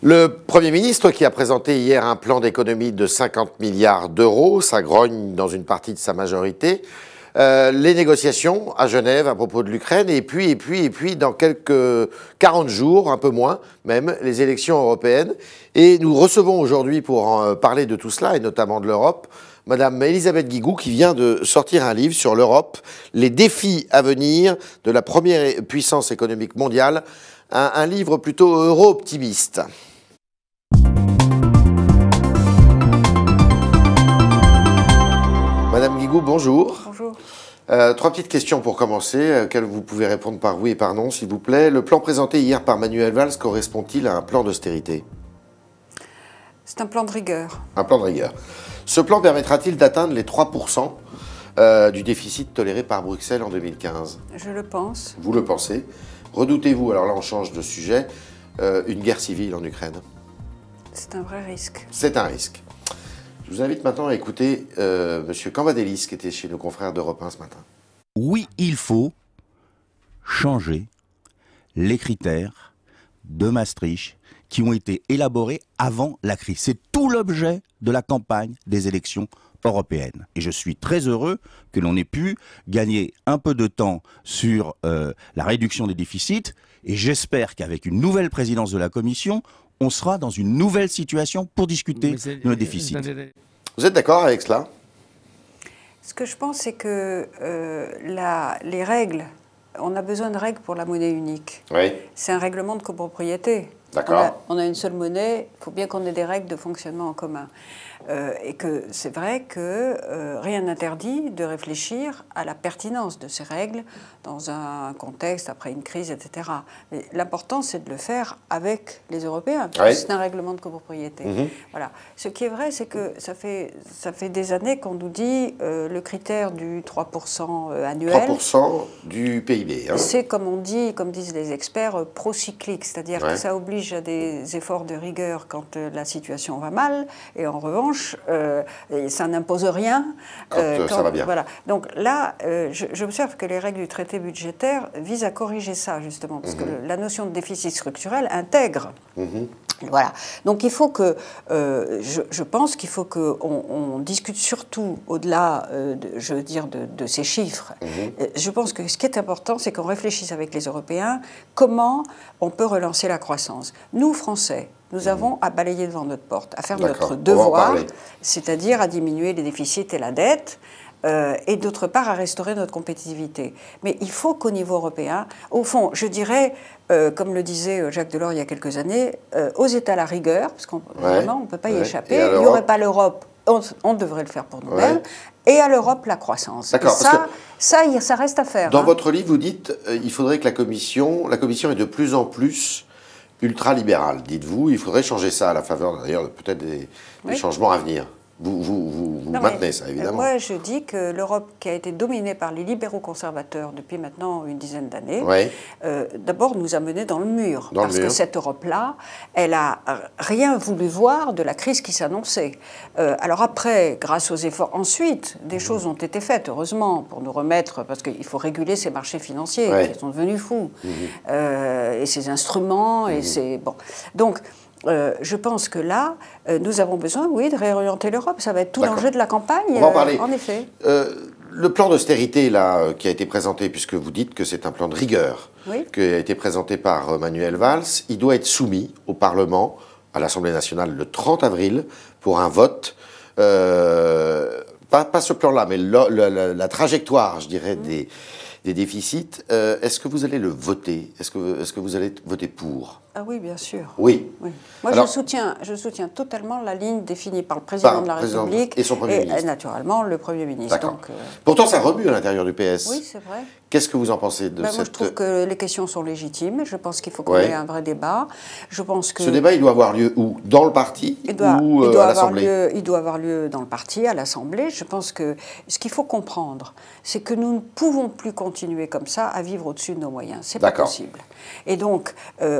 Le Premier ministre qui a présenté hier un plan d'économie de 50 milliards d'euros, ça grogne dans une partie de sa majorité. Les négociations à Genève à propos de l'Ukraine et puis dans quelques 40 jours, un peu moins même, les élections européennes. Et nous recevons aujourd'hui pour en parler de tout cela et notamment de l'Europe, Madame Elisabeth Guigou qui vient de sortir un livre sur l'Europe, les défis à venir de la première puissance économique mondiale, un livre plutôt euro-optimiste. Madame Guigou, bonjour. Bonjour. Trois petites questions pour commencer, auxquelles vous pouvez répondre par oui et par non, s'il vous plaît. Le plan présenté hier par Manuel Valls correspond-il à un plan d'austérité? C'est un plan de rigueur. Un plan de rigueur. Ce plan permettra-t-il d'atteindre les 3% du déficit toléré par Bruxelles en 2015? Je le pense. Vous le pensez. Redoutez-vous, alors là on change de sujet, une guerre civile en Ukraine? C'est un vrai risque. C'est un risque. Je vous invite maintenant à écouter M. Cambadélis, qui était chez nos confrères d'Europe 1 ce matin. Oui, il faut changer les critères de Maastricht qui ont été élaborés avant la crise. C'est tout l'objet de la campagne des élections européennes. Et je suis très heureux que l'on ait pu gagner un peu de temps sur la réduction des déficits. Et j'espère qu'avec une nouvelle présidence de la Commission, on sera dans une nouvelle situation pour discuter de nos déficits. Vous êtes d'accord avec cela? Ce que je pense, c'est que les règles, on a besoin de règles pour la monnaie unique. Oui. C'est un règlement de copropriété. D'accord. On a une seule monnaie, il faut bien qu'on ait des règles de fonctionnement en commun. Et que c'est vrai que rien n'interdit de réfléchir à la pertinence de ces règles dans un contexte, après une crise, etc. Mais l'important, c'est de le faire avec les Européens, parce que c'est un règlement de copropriété. Voilà. Ce qui est vrai, c'est que ça fait des années qu'on nous dit le critère du 3% annuel. 3% du PIB. Hein. C'est, comme on dit, comme disent les experts, procyclique, c'est-à-dire que ça oblige à des efforts de rigueur quand la situation va mal, et en revanche, ça n'impose rien quand ça va bien. Voilà. Donc là, j'observe que les règles du traité budgétaire visent à corriger ça, justement, parce que la notion de déficit structurel intègre. Voilà. Donc il faut que, je pense qu'il faut qu'on discute surtout au-delà, de ces chiffres. Je pense que ce qui est important, c'est qu'on réfléchisse avec les Européens comment on peut relancer la croissance. Nous, Français, nous avons à balayer devant notre porte, à faire notre devoir, c'est-à-dire à diminuer les déficits et la dette, et d'autre part à restaurer notre compétitivité. Mais il faut qu'au niveau européen, au fond, je dirais, comme le disait Jacques Delors il y a quelques années, aux États la rigueur, parce qu'on vraiment on ne peut pas y échapper, il n'y aurait pas l'Europe, on devrait le faire pour nous-mêmes, et à l'Europe la croissance. D'accord. Ça reste à faire. Dans votre livre, vous dites il faudrait que la Commission est de plus en plus ultra-libérale, dites-vous. Il faudrait changer ça à la faveur, d'ailleurs, peut-être des changements à venir. Vous maintenez ça, évidemment. Moi, je dis que l'Europe, qui a été dominée par les libéraux conservateurs depuis maintenant une dizaine d'années, d'abord nous a menés dans le mur. Parce que cette Europe-là, elle n'a rien voulu voir de la crise qui s'annonçait. Alors après, grâce aux efforts, ensuite, des choses ont été faites, heureusement, pour nous remettre, parce qu'il faut réguler ces marchés financiers, qui sont devenus fous, et ces instruments, et ces... Bon. Donc, je pense que là, nous avons besoin, de réorienter l'Europe. Ça va être tout l'enjeu de la campagne. On va en parler. En effet. Le plan d'austérité, là, qui a été présenté, puisque vous dites que c'est un plan de rigueur, qui a été présenté par Manuel Valls, il doit être soumis au Parlement, à l'Assemblée nationale, le 30 avril, pour un vote. Pas ce plan-là, mais la trajectoire, je dirais, des déficits. Est-ce que vous allez le voter? Est-ce que vous allez voter pour? Ah oui, bien sûr. Oui. Moi, alors, je soutiens totalement la ligne définie par le président de la République et son Premier ministre. Et naturellement le Premier ministre. D'accord. Pourtant, ça remue à l'intérieur du PS. Oui, c'est vrai. Qu'est-ce que vous en pensez de cette... Moi, je trouve que les questions sont légitimes. Je pense qu'il faut qu'on ait un vrai débat. Je pense que... Ce débat, il doit avoir lieu où? Dans le parti ou à l'Assemblée? Il doit avoir lieu dans le parti, à l'Assemblée. Je pense que ce qu'il faut comprendre, c'est que nous ne pouvons plus continuer comme ça à vivre au-dessus de nos moyens. C'est pas possible. Et donc,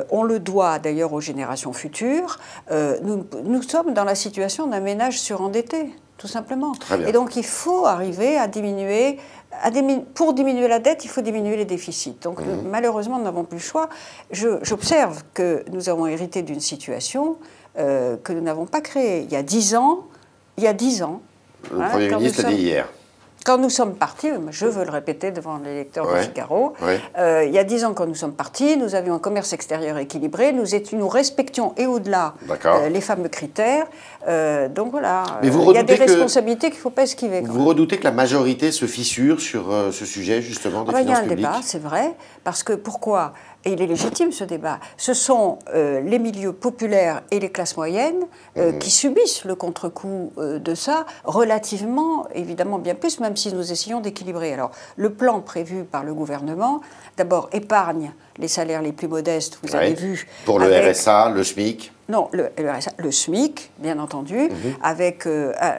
on le doit d'ailleurs aux générations futures, nous sommes dans la situation d'un ménage surendetté, tout simplement. Et donc il faut arriver à diminuer, pour diminuer la dette, il faut diminuer les déficits. Donc malheureusement, nous n'avons plus le choix. J'observe que nous avons hérité d'une situation que nous n'avons pas créée. Il y a 10 ans, le Premier ministre l'a dit hier. Quand nous sommes partis, je veux le répéter devant les lecteurs de Figaro, il y a 10 ans, quand nous sommes partis, nous avions un commerce extérieur équilibré, nous respections et au-delà les fameux critères. Donc voilà, il y a des responsabilités qu'il ne faut pas esquiver. Vous redoutez que la majorité se fissure sur ce sujet, justement, des finances publiques ? Il y a un débat, c'est vrai, parce que pourquoi ? Et il est légitime ce débat. Ce sont les milieux populaires et les classes moyennes qui subissent le contre-coup de ça, relativement, évidemment bien plus, même si nous essayons d'équilibrer. Alors, le plan prévu par le gouvernement, d'abord, épargne les salaires les plus modestes, vous avez vu. Pour le RSA, le SMIC. Non, le SMIC, bien entendu, avec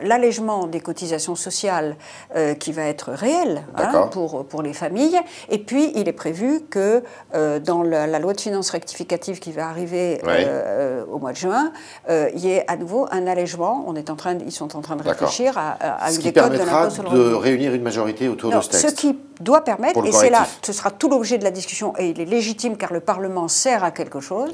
l'allègement des cotisations sociales qui va être réel pour les familles. Et puis, il est prévu que dans la loi de finances rectificative qui va arriver au mois de juin, il y ait à nouveau un allègement. Ils sont en train de réfléchir à une décote de l'impôt sur le revenu. Ce qui permettra de réunir une majorité autour de ce texte. Ce qui doit permettre, et c'est là, ce sera tout l'objet de la discussion, et il est légitime car le Parlement sert à quelque chose,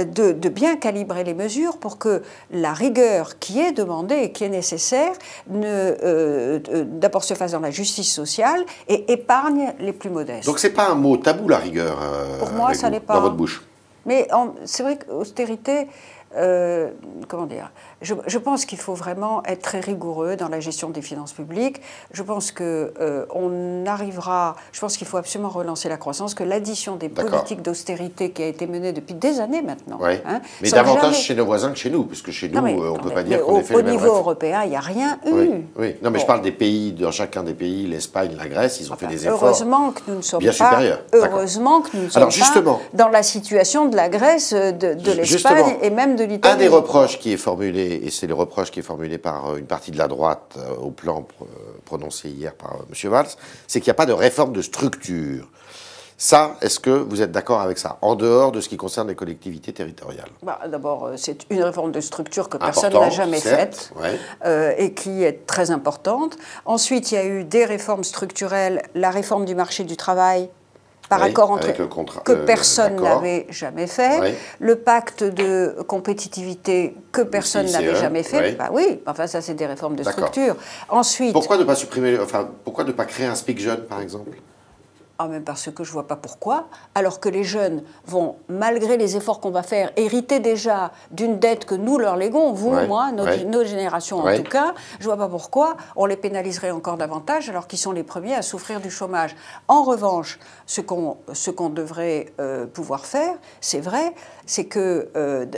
de bien calibrer les mesures pour que la rigueur qui est demandée et qui est nécessaire d'abord se fasse dans la justice sociale et épargne les plus modestes. Donc c'est pas un mot tabou, la rigueur, pour moi, ça n'est pas dans votre bouche. Mais c'est vrai qu'austérité, comment dire, je pense qu'il faut vraiment être très rigoureux dans la gestion des finances publiques. Je pense qu'on arrivera, je pense qu'il faut absolument relancer la croissance, que l'addition des politiques d'austérité qui a été menée depuis des années maintenant. Mais davantage chez nos voisins que chez nous, puisque chez nous, on ne peut pas dire qu'on ait fait les mêmes réformes. Au niveau européen, il n'y a rien eu. Non, mais je parle des pays, dans chacun des pays, l'Espagne, la Grèce, ils ont fait des efforts heureusement que nous ne sommes bien supérieurs. Heureusement que nous ne sommes pas dans la situation de la Grèce, de l'Espagne et même de l'Italie. Un des reproches qui est formulé, et c'est le reproche qui est formulé par une partie de la droite au plan prononcé hier par M. Valls, c'est qu'il n'y a pas de réforme de structure. Ça, est-ce que vous êtes d'accord avec ça, en dehors de ce qui concerne les collectivités territoriales? D'abord, c'est une réforme de structure que personne n'a jamais faite et qui est très importante. Ensuite, il y a eu des réformes structurelles, la réforme du marché du travail, par accord entre que personne n'avait jamais fait, le pacte de compétitivité que personne n'avait jamais fait. Enfin ça c'est des réformes de structure. Ensuite, pourquoi ne pas supprimer, pourquoi ne pas créer un SPIC jeune par exemple? Même parce que je ne vois pas pourquoi, alors que les jeunes vont, malgré les efforts qu'on va faire, hériter déjà d'une dette que nous leur léguons, vous, moi, nos générations en tout cas, je ne vois pas pourquoi on les pénaliserait encore davantage alors qu'ils sont les premiers à souffrir du chômage. En revanche, ce qu'on devrait pouvoir faire, c'est vrai, c'est que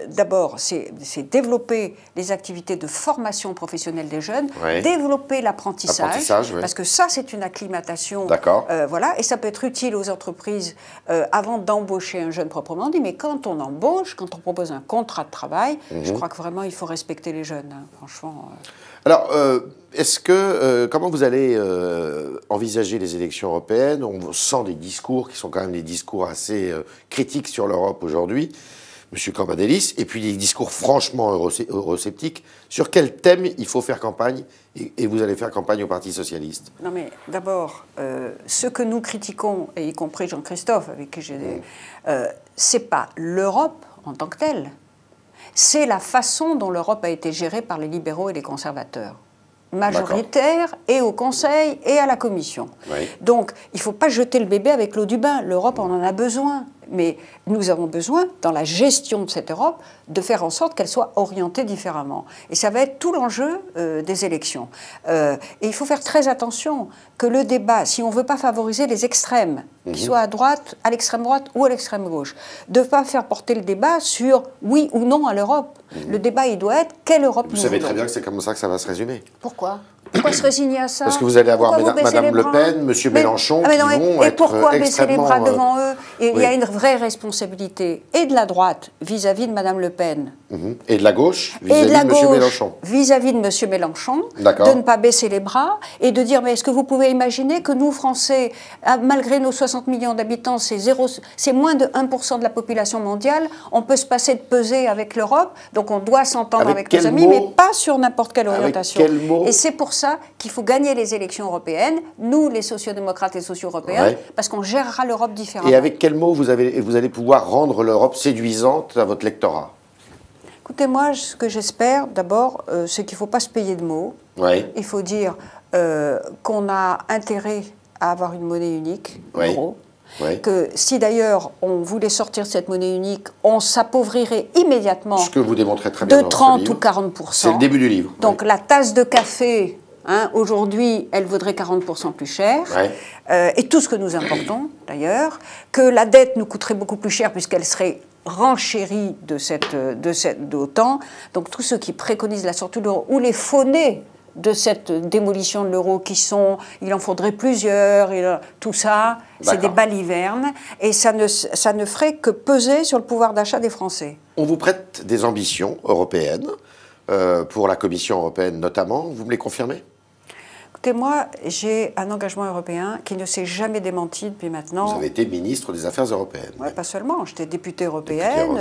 d'abord, c'est développer les activités de formation professionnelle des jeunes, développer l'apprentissage, parce que ça, c'est une acclimatation. Voilà, et ça peut être utile aux entreprises avant d'embaucher un jeune proprement dit, mais quand on embauche, quand on propose un contrat de travail, je crois que vraiment il faut respecter les jeunes, franchement. Alors, comment vous allez envisager les élections européennes? On sent des discours qui sont quand même des discours assez critiques sur l'Europe aujourd'hui, M. Cambadélis, et puis des discours franchement eurosceptiques. Sur quel thème il faut faire campagne? Et vous allez faire campagne au Parti socialiste? Non mais d'abord, ce que nous critiquons, et y compris Jean-Christophe, avec qui j'ai c'est pas l'Europe en tant que telle, c'est la façon dont l'Europe a été gérée par les libéraux et les conservateurs. Majoritaire et au Conseil et à la Commission. Donc, il ne faut pas jeter le bébé avec l'eau du bain. L'Europe, on en a besoin. Mais nous avons besoin, dans la gestion de cette Europe, de faire en sorte qu'elle soit orientée différemment. Et ça va être tout l'enjeu des élections. Et il faut faire très attention que le débat, si on ne veut pas favoriser les extrêmes, qu'ils soient à droite, à l'extrême droite ou à l'extrême gauche, de ne pas faire porter le débat sur oui ou non à l'Europe. Le débat, il doit être quelle Europe nous voulons. Vous savez très bien que c'est comme ça que ça va se résumer. Pourquoi ? Pourquoi se résigner à ça? Parce que vous allez avoir Mme Le Pen, M. Mélenchon qui vont être pourquoi baisser les bras extrêmement, devant eux? Il y a une vraie responsabilité et de la droite vis-à-vis de Mme Le Pen Et de la gauche, et de la vis-à-vis de gauche, M. Mélenchon. vis-à-vis de M. Mélenchon, D'accord. de ne pas baisser les bras et de dire, mais est-ce que vous pouvez imaginer que nous, Français, malgré nos 60 millions d'habitants, c'est moins de 1% de la population mondiale, on peut se passer de peser avec l'Europe, donc on doit s'entendre avec nos amis, mais pas sur n'importe quelle orientation. Et c'est pour ça qu'il faut gagner les élections européennes, nous, les sociodémocrates et socio-européens, parce qu'on gérera l'Europe différemment. Et avec quel mot vous allez pouvoir rendre l'Europe séduisante à votre lectorat? Écoutez, moi, ce que j'espère, d'abord, c'est qu'il ne faut pas se payer de mots. Oui. Il faut dire qu'on a intérêt à avoir une monnaie unique, l'euro. Oui. Que si d'ailleurs on voulait sortir de cette monnaie unique, on s'appauvrirait immédiatement. Ce que vous démontrez très bien de 30 ou 40%. C'est le début du livre. Donc la tasse de café, aujourd'hui, elle vaudrait 40% plus cher. Et tout ce que nous importons, d'ailleurs. Que la dette nous coûterait beaucoup plus cher puisqu'elle serait renchérie d'autant. Donc tous ceux qui préconisent la sortie de l'euro ou les faux-nez de cette démolition de l'euro qui sont, il en faudrait plusieurs, tout ça, c'est des balivernes, et ça ne ferait que peser sur le pouvoir d'achat des Français. On vous prête des ambitions européennes, pour la Commission européenne notamment, vous me les confirmez? Écoutez, moi, j'ai un engagement européen qui ne s'est jamais démenti depuis maintenant. Vous avez été ministre des Affaires européennes. Oui, pas seulement. J'étais députée européenne.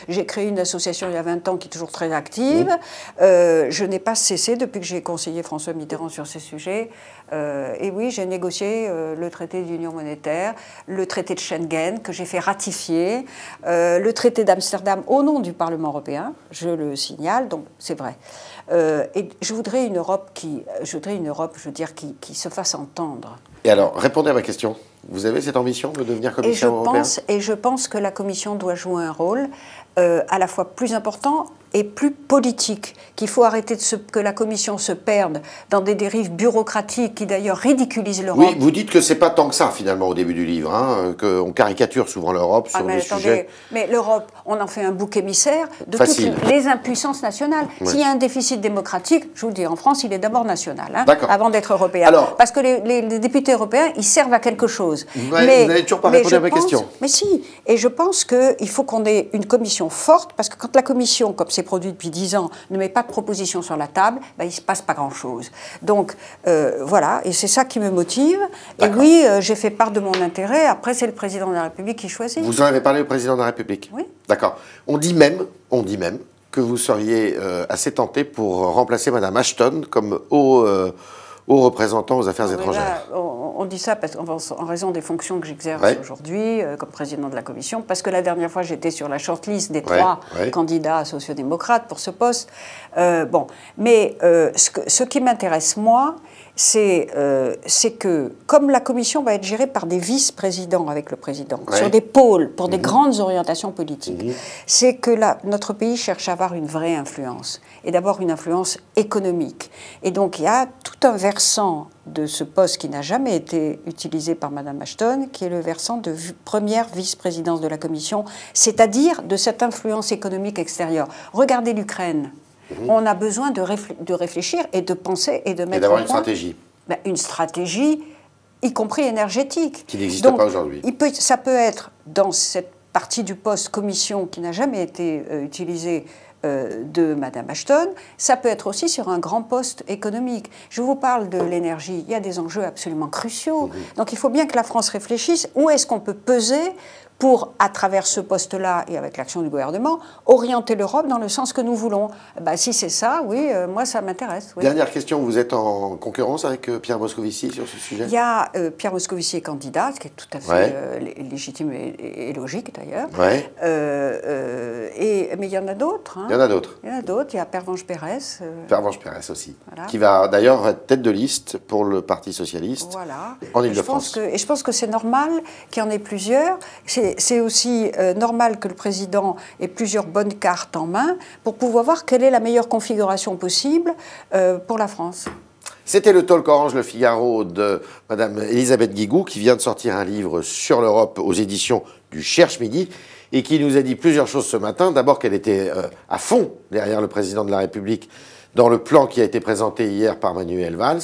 J'ai créé une association il y a 20 ans qui est toujours très active. Je n'ai pas cessé depuis que j'ai conseillé François Mitterrand sur ces sujets. Et oui, j'ai négocié le traité d'union monétaire, le traité de Schengen que j'ai fait ratifier, le traité d'Amsterdam au nom du Parlement européen, je le signale, donc c'est vrai. Et je voudrais une Europe qui se fasse entendre. Et alors, répondez à ma question. Vous avez cette ambition de devenir commissaire européen? Et je pense que la Commission doit jouer un rôle à la fois plus important et plus politique, qu'il faut arrêter que la Commission se perde dans des dérives bureaucratiques qui d'ailleurs ridiculisent l'Europe. Oui, vous dites que c'est pas tant que ça finalement au début du livre, qu'on caricature souvent l'Europe sur des sujets... Mais l'Europe, on en fait un bouc émissaire de toutes les impuissances nationales. S'il y a un déficit démocratique, je vous le dis, en France, il est d'abord national, avant d'être européen. Alors, parce que les députés européens, ils servent à quelque chose. Vous n'avez toujours pas répondu à ma question. Mais si, et je pense qu'il faut qu'on ait une commission forte, parce que quand la commission, comme c'est produit depuis 10 ans, ne met pas de proposition sur la table, il ne se passe pas grand-chose. Donc, voilà, et c'est ça qui me motive. Et oui, j'ai fait part de mon intérêt. Après, c'est le président de la République qui choisit. Vous en avez parlé au président de la République? Oui. D'accord. On dit même que vous seriez assez tenté pour remplacer Mme Ashton comme haut représentant aux affaires étrangères. Là, on dit ça en raison des fonctions que j'exerce aujourd'hui comme président de la Commission, parce que la dernière fois, j'étais sur la shortlist des 3 candidats sociodémocrates pour ce poste. Ce qui m'intéresse, moi, c'est que, comme la Commission va être gérée par des vice-présidents avec le président, sur des pôles, pour des grandes orientations politiques, c'est que notre pays cherche à avoir une vraie influence, et d'abord une influence économique. Et donc, il y a tout un versant de ce poste qui n'a jamais été utilisé par Mme Ashton, qui est le versant de première vice-présidence de la Commission, c'est-à-dire de cette influence économique extérieure. Regardez l'Ukraine. On a besoin de réfléchir et de penser et de mettre en place... Et d'avoir une stratégie. Une stratégie, y compris énergétique. Qui n'existe pas aujourd'hui. Ça peut être dans cette partie du poste commission qui n'a jamais été utilisée de Mme Ashton, ça peut être aussi sur un grand poste économique. Je vous parle de l'énergie, il y a des enjeux absolument cruciaux. Donc il faut bien que la France réfléchisse où est-ce qu'on peut peser pour, à travers ce poste-là et avec l'action du gouvernement, orienter l'Europe dans le sens que nous voulons. Si c'est ça, oui, moi ça m'intéresse. Oui. Dernière question, vous êtes en concurrence avec Pierre Moscovici sur ce sujet? Il y a Pierre Moscovici est candidat, ce qui est tout à fait légitime et logique d'ailleurs. Mais il y en a d'autres. Il y en a d'autres. Il y en a d'autres. Il y a Pervenche Pérez. Pervenche Pérez aussi. Voilà. Qui va d'ailleurs être tête de liste pour le Parti Socialiste en Ile-de-France. Et je pense que c'est normal qu'il y en ait plusieurs. C'est aussi normal que le président ait plusieurs bonnes cartes en main pour pouvoir voir quelle est la meilleure configuration possible pour la France. C'était le Talk Orange Le Figaro de Mme Elisabeth Guigou, qui vient de sortir un livre sur l'Europe aux éditions du Cherche Midi et qui nous a dit plusieurs choses ce matin. D'abord qu'elle était à fond derrière le président de la République dans le plan qui a été présenté hier par Manuel Valls,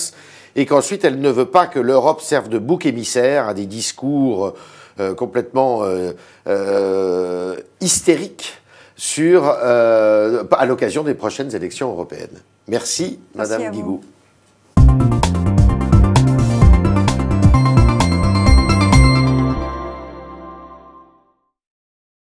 et qu'ensuite elle ne veut pas que l'Europe serve de bouc émissaire à des discours complètement hystériques à l'occasion des prochaines élections européennes. Merci, Madame Guigou.